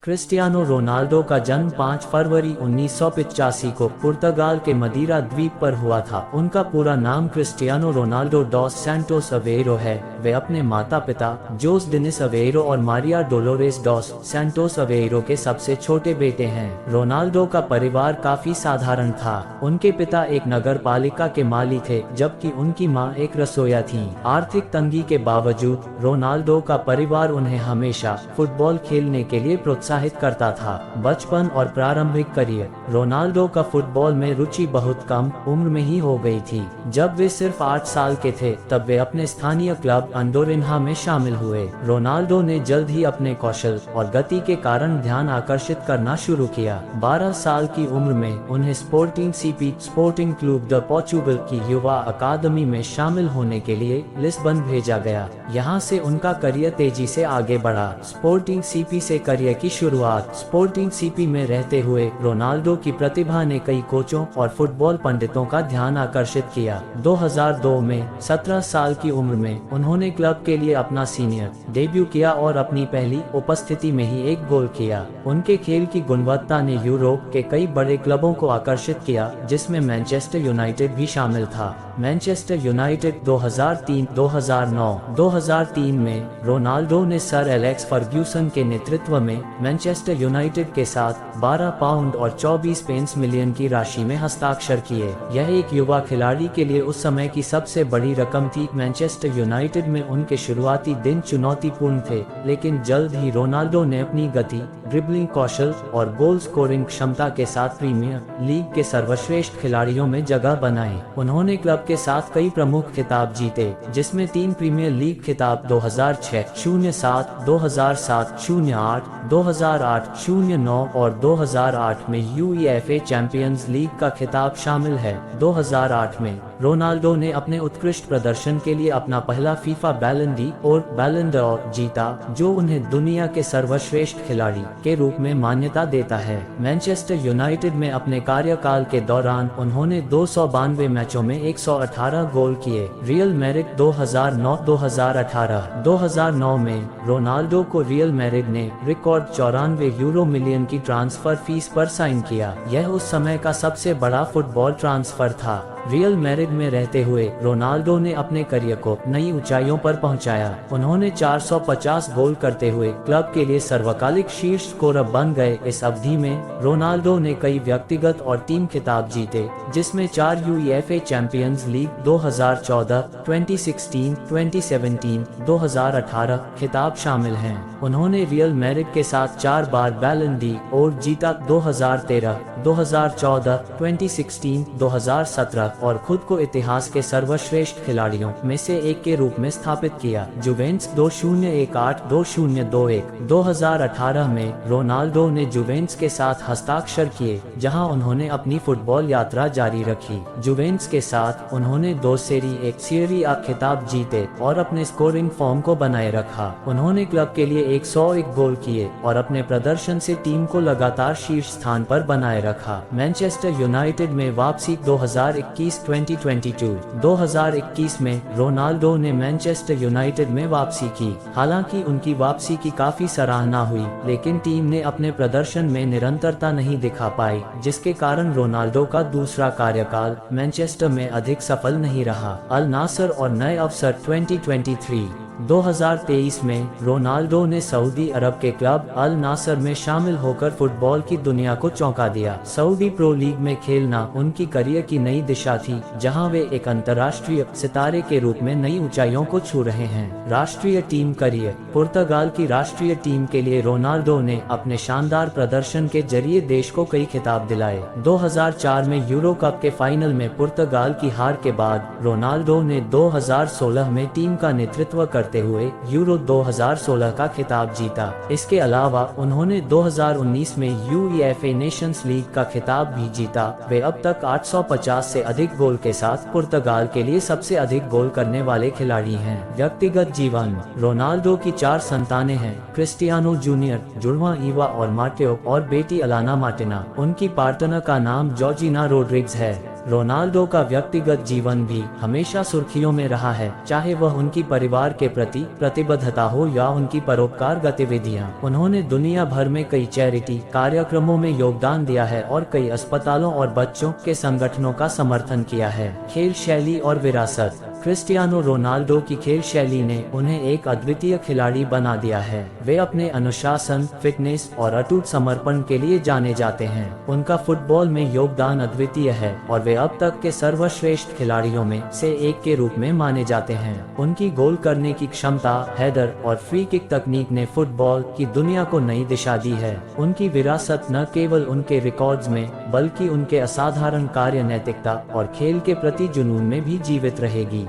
Cristiano Ronaldo का जन्म 5 फरवरी 1985 को पुर्तगाल के मदीरा द्वीप पर हुआ था। उनका पूरा नाम Cristiano Ronaldo dos Santos Aveiro है। वे अपने माता पिता जोस डिनिस अवेरो और Maria Dolores dos Santos Aveiro के सबसे छोटे बेटे हैं। रोनाल्डो का परिवार काफी साधारण था। उनके पिता एक नगर पालिका के माली थे, जबकि उनकी मां एक रसोइया थी। आर्थिक तंगी के बावजूद रोनाल्डो का परिवार उन्हें हमेशा फुटबॉल खेलने के लिए प्रोत्साहित करता था। बचपन और प्रारंभिक करियर। रोनाल्डो का फुटबॉल में रुचि बहुत कम उम्र में ही हो गई थी। जब वे सिर्फ 8 साल के थे तब वे अपने स्थानीय क्लब अंडोरिन्हा में शामिल हुए। रोनाल्डो ने जल्द ही अपने कौशल और गति के कारण ध्यान आकर्षित करना शुरू किया। 12 साल की उम्र में उन्हें sporting CP sporting club the Portugal की युवा अकादमी में शामिल होने के लिए लिस्बन भेजा गया। यहाँ से उनका करियर तेजी से आगे बढ़ा। स्पोर्टिंग सीपी से करियर की शुरुआत। स्पोर्टिंग सीपी में रहते हुए रोनाल्डो की प्रतिभा ने कई कोचों और फुटबॉल पंडितों का ध्यान आकर्षित किया। 2002 में 17 साल की उम्र में उन्होंने क्लब के लिए अपना सीनियर डेब्यू किया और अपनी पहली उपस्थिति में ही एक गोल किया। उनके खेल की गुणवत्ता ने यूरोप के कई बड़े क्लबों को आकर्षित किया, जिसमें मैनचेस्टर यूनाइटेड भी शामिल था। मैनचेस्टर यूनाइटेड 2003, 2009, 2003 में रोनाल्डो ने सर एलेक्स फर्ग्यूसन के नेतृत्व में मैनचेस्टर यूनाइटेड के साथ 12 पाउंड और 24 पेंस मिलियन की राशि में हस्ताक्षर किए। यह एक युवा खिलाड़ी के लिए उस समय की सबसे बड़ी रकम थी। मैनचेस्टर यूनाइटेड में उनके शुरुआती दिन चुनौतीपूर्ण थे, लेकिन जल्द ही रोनाल्डो ने अपनी गति, ड्रिबलिंग कौशल और गोल स्कोरिंग क्षमता के साथ प्रीमियर लीग के सर्वश्रेष्ठ खिलाड़ियों में जगह बनाई। उन्होंने क्लब के साथ कई प्रमुख खिताब जीते, जिसमें 3 प्रीमियर लीग खिताब 2006, 07, 2007, 08, 2008, 09 और 2008 में यूईएफए चैंपियंस लीग का खिताब शामिल है। 2008 में रोनाल्डो ने अपने उत्कृष्ट प्रदर्शन के लिए अपना पहला फीफा बैलन डी और बैलन डॉर जीता, जो उन्हें दुनिया के सर्वश्रेष्ठ खिलाड़ी के रूप में मान्यता देता है। मैनचेस्टर यूनाइटेड में अपने कार्यकाल के दौरान उन्होंने 292 मैचों में 118 गोल किए। Real Madrid 2009-2018। 2009 में रोनाल्डो को रियल मैड्रिड ने रिकॉर्ड 94 यूरो मिलियन की ट्रांसफर फीस पर साइन किया। यह उस समय का सबसे बड़ा फुटबॉल ट्रांसफर था। रियल मैड्रिड में रहते हुए रोनाल्डो ने अपने करियर को नई ऊंचाइयों पर पहुंचाया। उन्होंने 450 गोल करते हुए क्लब के लिए सर्वकालिक शीर्ष स्कोरर बन गए। इस अवधि में रोनाल्डो ने कई व्यक्तिगत और टीम खिताब जीते, जिसमें 4 यूईएफए चैंपियंस लीग 2014, 2016, 2017, 2018 खिताब शामिल हैं। उन्होंने रियल मैड्रिड के साथ 4 बार बैलन डी और जीता, 2013, 2014, 2016, 2017 और खुद को इतिहास के सर्वश्रेष्ठ खिलाड़ियों में से एक के रूप में स्थापित किया। जुवेंट्स 2018-2021। 2018 में रोनाल्डो ने जुवेंट्स के साथ हस्ताक्षर किए, जहां उन्होंने अपनी फुटबॉल यात्रा जारी रखी। जुवेंट्स के साथ उन्होंने 2 सेरी ए सीरी आ खिताब जीते और अपने स्कोरिंग फॉर्म को बनाए रखा। उन्होंने क्लब के लिए 101 गोल किए और अपने प्रदर्शन से टीम को लगातार शीर्ष स्थान पर बनाए रखा। मैनचेस्टर यूनाइटेड में वापसी 2021-2022। 2021 में रोनाल्डो ने मैनचेस्टर यूनाइटेड में वापसी की। हालांकि उनकी वापसी की काफी सराहना हुई, लेकिन टीम ने अपने प्रदर्शन में निरंतरता नहीं दिखा पाई, जिसके कारण रोनाल्डो का दूसरा कार्यकाल मैनचेस्टर में अधिक सफल नहीं रहा। अल नासर और नए अवसर 2023। 2023 में रोनाल्डो ने सऊदी अरब के क्लब अल नासर में शामिल होकर फुटबॉल की दुनिया को चौंका दिया। सऊदी प्रो लीग में खेलना उनकी करियर की नई दिशा थी, जहां वे एक अंतर्राष्ट्रीय सितारे के रूप में नई ऊंचाइयों को छू रहे हैं। राष्ट्रीय टीम करियर। पुर्तगाल की राष्ट्रीय टीम के लिए रोनाल्डो ने अपने शानदार प्रदर्शन के जरिए देश को कई खिताब दिलाए। 2004 में यूरो कप के फाइनल में पुर्तगाल की हार के बाद रोनाल्डो ने 2016 में टीम का नेतृत्व करते हुए यूरो 2016 का खिताब जीता। इसके अलावा उन्होंने 2019 में यूईएफए नेशंस लीग का खिताब भी जीता। वे अब तक 850 से अधिक गोल के साथ पुर्तगाल के लिए सबसे अधिक गोल करने वाले खिलाड़ी हैं। व्यक्तिगत जीवन। रोनाल्डो की 4 संतानें हैं, क्रिस्टियानो जूनियर, जुड़वा ईवा और माटेओ और बेटी अलाना मार्टिना। उनकी पार्टनर का नाम जॉर्जिना रोड्रिग्स है। रोनाल्डो का व्यक्तिगत जीवन भी हमेशा सुर्खियों में रहा है, चाहे वह उनकी परिवार के प्रति प्रतिबद्धता हो या उनकी परोपकार गतिविधियां। उन्होंने दुनिया भर में कई चैरिटी कार्यक्रमों में योगदान दिया है और कई अस्पतालों और बच्चों के संगठनों का समर्थन किया है। खेल शैली और विरासत। क्रिस्टियानो रोनाल्डो की खेल शैली ने उन्हें एक अद्वितीय खिलाड़ी बना दिया है। वे अपने अनुशासन, फिटनेस और अटूट समर्पण के लिए जाने जाते हैं। उनका फुटबॉल में योगदान अद्वितीय है और वे अब तक के सर्वश्रेष्ठ खिलाड़ियों में से एक के रूप में माने जाते हैं। उनकी गोल करने की क्षमता, हेडर और फ्री किक तकनीक ने फुटबॉल की दुनिया को नई दिशा दी है। उनकी विरासत न केवल उनके रिकॉर्ड्स में बल्कि उनके असाधारण कार्य, नैतिकता और खेल के प्रति जुनून में भी जीवित रहेगी।